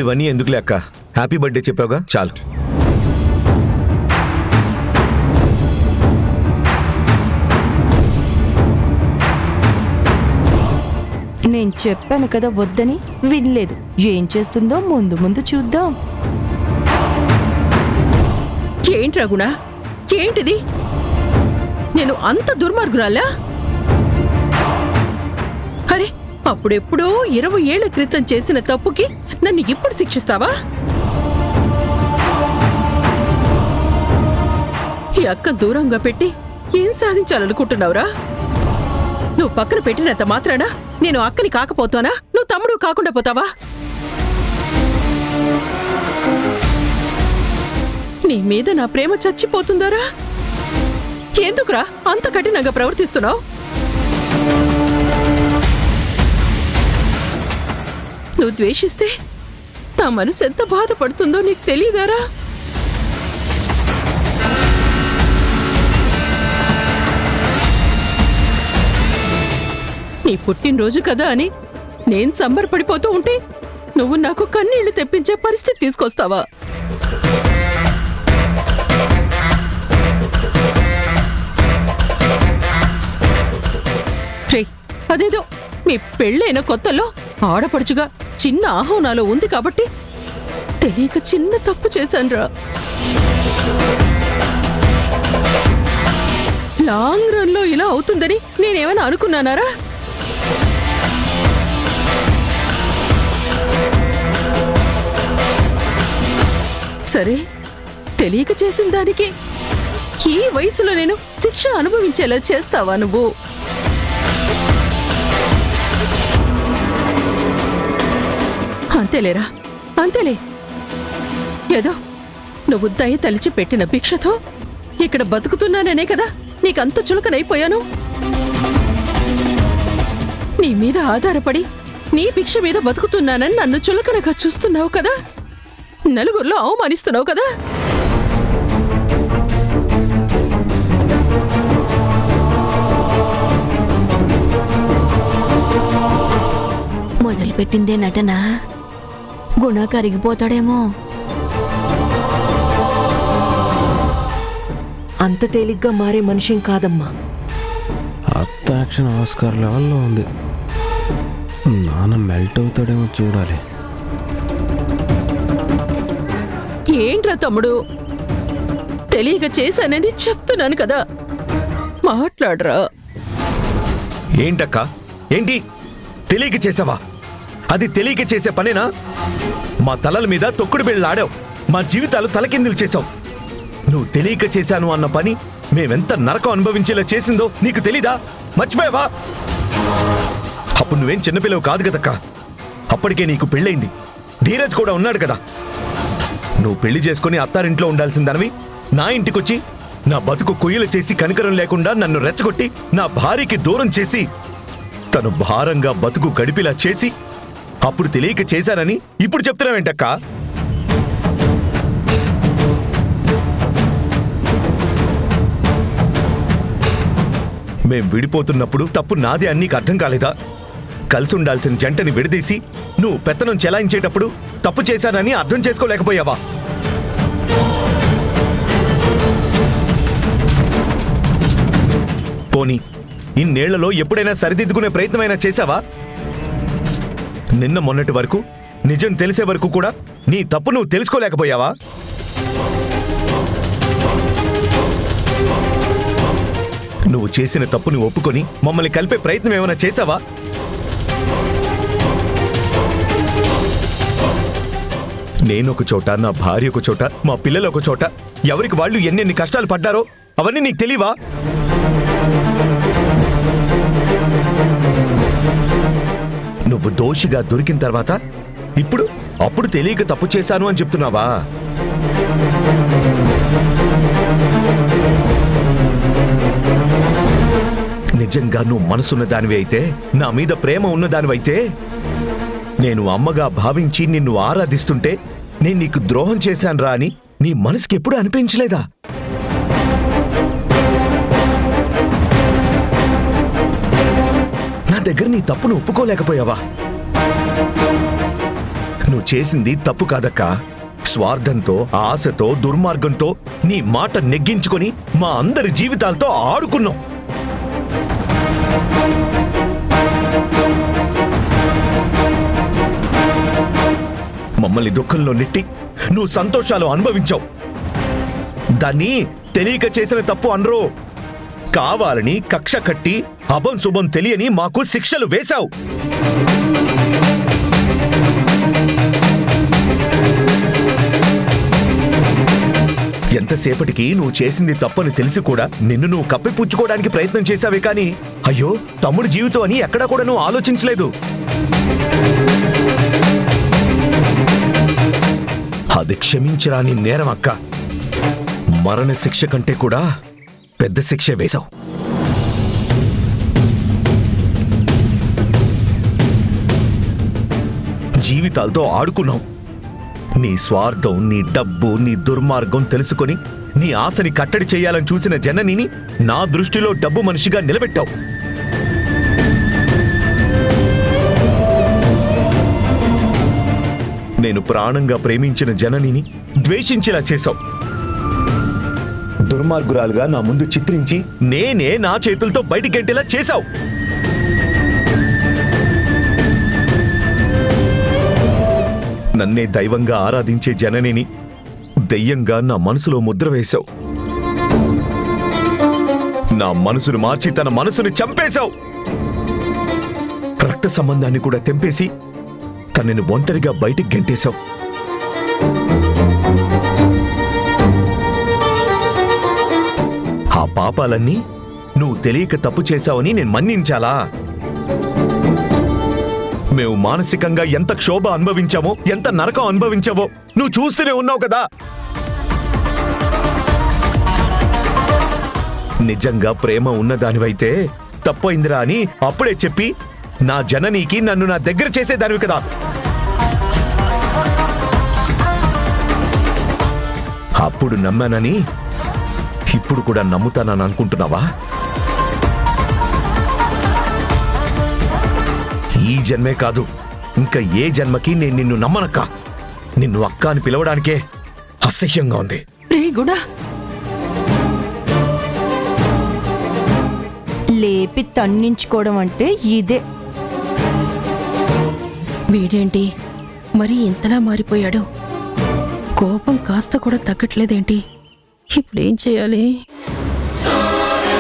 ఇప్పుడు ఇవన్నీ ఎందుకులే అక్క, హ్యాపీ బర్త్డే చెప్పావుగా చాలు. నేను చెప్పాను కదా వద్దని, వినలేదు. ఏం చేస్తుందో ముందు ముందు చూద్దాం. ఏంటి రఘుణ, ఏంటిది? నేను అంత దుర్మార్గురాలా? అరే, అప్పుడెప్పుడో 20 ఏళ్ల క్రితం చేసిన తప్పుకి నన్ను ఇప్పుడు శిక్షిస్తావా? ఈ అక్క దూరంగా పెట్టి ఏం సాధించాలనుకుంటున్నావురా? నువ్వు పక్కన పెట్టినంత మాత్రాన నేను అక్కని కాకపోతానా? నువ్వు తమ్ముడు కాకుండా పోతావా? నీ మీద నా ప్రేమ చచ్చిపోతుందారా? ఎందుకురా అంత కఠినంగా ప్రవర్తిస్తున్నావు? నువ్వు ద్వేషిస్తే నా మనసు ఎంత బాధపడుతుందో నీకు తెలియదారా? నీ పుట్టినరోజు కదా అని నేను సంబరపడిపోతూ ఉంటే నువ్వు నాకు కన్నీళ్లు తెప్పించే పరిస్థితి తీసుకొస్తావా? రే, అదేదో మీ పెళ్ళైన కొత్తలో ఆడపడుచుగా చిన్న ఆహ్వానాలు ఉంది కాబట్టి తెలియక చిన్న తప్పు చేశానురా. లాంగ్ రన్ లో ఇలా అవుతుందని నేనేమైనా అనుకున్నానారా? సరే, తెలియక చేసిన దానికి ఈ వయసులో నేను శిక్ష అనుభవించేలా చేస్తావా నువ్వు? అంతేలేరా, అంతేలే. ఏదో నువ్వు దయ తలిచి పెట్టిన భిక్షతో ఇక్కడ బతుకుతున్నాననే కదా నీకంత చులకనైపోయాను. నీ మీద ఆధారపడి నీ భిక్ష మీద బతుకుతున్నానని నన్ను చులకనగా చూస్తున్నావు కదా, నలుగురిలో అవమానిస్తున్నావు కదా. మొదలుపెట్టిందే నటన, గుణ కరిగిపోతాడేమో. అంత తేలిగ్గా మారే మనిషిం కాదమ్మా. అత్త యాక్షన్ ఆస్కార్ లెవెల్లో ఉంది. నాన్న మెల్ట్ అవుతాడేమో చూడాలి. ఏంట్రా తమ్ముడు, తెలియక చేశానని చెప్తున్నాను కదా, మాట్లాడరా. ఏంటక్క, ఏంటి తెలియక చేసావా? అది తెలియక చేసే పనేనా? మా తలల మీద తొక్కుడు బిళ్ళ ఆడావు, మా జీవితాలు తలకిందులు చేసావు. నువ్వు తెలియక చేశాను అన్న పని మేమెంత నరకం అనుభవించేలా చేసిందో నీకు తెలీదా? మర్చిపోయావా? అప్పుడు నువ్వేం చిన్నపిల్లవు కాదు కదక్క. అప్పటికే నీకు పెళ్ళయింది, ధీరజ్ కూడా ఉన్నాడు కదా. నువ్వు పెళ్లి చేసుకుని అత్తారింట్లో ఉండాల్సిన దానివి నా ఇంటికొచ్చి నా బతుకు కొయ్యలు చేసి కనికరం లేకుండా నన్ను రెచ్చగొట్టి నా భార్యకి దూరం చేసి తను భారంగా బతుకు గడిపిలా చేసి అప్పుడు తెలియక చేశానని ఇప్పుడు చెప్తున్నావేంటక్క? మేం విడిపోతున్నప్పుడు తప్పు నాదే అని నీకు అర్థం కాలేదా? కలిసి ఉండాల్సిన జంటని విడదీసి నువ్వు పెత్తనం చెలాయించేటప్పుడు తప్పు చేశానని అర్థం చేసుకోలేకపోయావా? పోనీ ఇన్నేళ్లలో ఎప్పుడైనా సరిదిద్దుకునే ప్రయత్నమైనా చేశావా? నిన్న మొన్నటి వరకు, నిజం తెలిసే వరకు కూడా నీ తప్పు నువ్వు తెలుసుకోలేకపోయావా? నువ్వు చేసిన తప్పుని ఒప్పుకొని మమ్మల్ని కలిపే ప్రయత్నం ఏమైనా చేశావా? నేనొక చోట, నా భార్య ఒక చోట, మా పిల్లలు ఒక చోట, ఎవరికి వాళ్ళు ఎన్నెన్ని కష్టాలు పడ్డారో అవన్నీ నీకు తెలీవా? నువ్వు దోషిగా దొరికిన తర్వాత ఇప్పుడు అప్పుడు తెలియక తప్పు చేశాను అని చెప్తున్నావా? నిజంగా నువ్వు మనసున్న దానివి అయితే, నా మీద ప్రేమ ఉన్న దానివైతే, నేను అమ్మగా భావించి నిన్ను ఆరాధిస్తుంటే నేను నీకు ద్రోహం చేశానురా అని నీ మనసుకి ఎప్పుడు అనిపించలేదా? నా దగ్గర నీ తప్పును ఒప్పుకోలేకపోయావా? నువ్వు చేసింది తప్పు కాదక్కా. స్వార్థంతో, ఆశతో, దుర్మార్గంతో నీ మాట నెగ్గించుకొని మా అందరి జీవితాలతో ఆడుకున్నావు. మమ్మల్ని దుఃఖంలో నెట్టి నువ్వు సంతోషాలు అనుభవించావు. దాన్ని తెలియక చేసిన తప్పు అనరు. కావాలని కక్ష కట్టి అభం శుభం తెలియని మాకు శిక్షలు వేశావు. ఎంతసేపటికి నువ్వు చేసింది తప్పని తెలిసి కూడా నిన్ను నువ్వు కప్పిపుచ్చుకోవడానికి ప్రయత్నం చేశావే కానీ అయ్యో తమ్ముడి జీవితం అని ఎక్కడా కూడా నువ్వు ఆలోచించలేదు. అది క్షమించరాని నేరం అక్క. మరణ శిక్ష కంటే కూడా పెద్ద శిక్ష వేశావు. జీవితాలతో ఆడుకున్నావు. నీ స్వార్థం, నీ డబ్బు, నీ దుర్మార్గం తెలుసుకొని నీ ఆశని కట్టడి చేయాలని చూసిన జననిని నా దృష్టిలో డబ్బు మనిషిగా నిలబెట్టావు. నేను ప్రాణంగా ప్రేమించిన జననిని ద్వేషించేలా చేశావు. దుర్మార్గురాలుగా నా ముందు చిత్రించి నేనే నా చేతులతో బయటికెంటేలా చేశావు. నన్నే దైవంగా ఆరాధించే జననిని దెయ్యంగా నా మనసులో ముద్ర వేశావు. నా మనసును మార్చి తన మనసుని చంపేశావు. రక్త సంబంధాన్ని కూడా తెంపేసి తనని ఒంటరిగా బయటికి గెంటేశావు. ఆ పాపాలన్నీ నువ్వు తెలియక తప్పు చేశావని నేను మన్నించాలా? మేము మానసికంగా ఎంత క్షోభ అనుభవించామో, ఎంత నరకం అనుభవించావో నువ్వు చూస్తూనే ఉన్నావు కదా. నిజంగా ప్రేమ ఉన్నదానివైతే తప్పైందిరా అని అప్పుడే చెప్పి నా జననీకి నన్ను నా దగ్గర చేసేదానివి కదా. అప్పుడు నమ్మానని ఇప్పుడు కూడా నమ్ముతానని అనుకుంటున్నావా? ఈ జన్మే కాదు, ఇంకా ఏ జన్మకి నేను నిన్ను నమ్మనక్క. నిన్ను అక్క అని పిలవడానికే అసహ్యంగా ఉంది. రే గుణ, లేపి తన్నించుకోవడం అంటే ఇదే. వీడేంటి మరి ఇంతలా మారిపోయాడు? కోపం కాస్త కూడా తగ్గట్లేదేంటి? ఇప్పుడేం చేయాలి?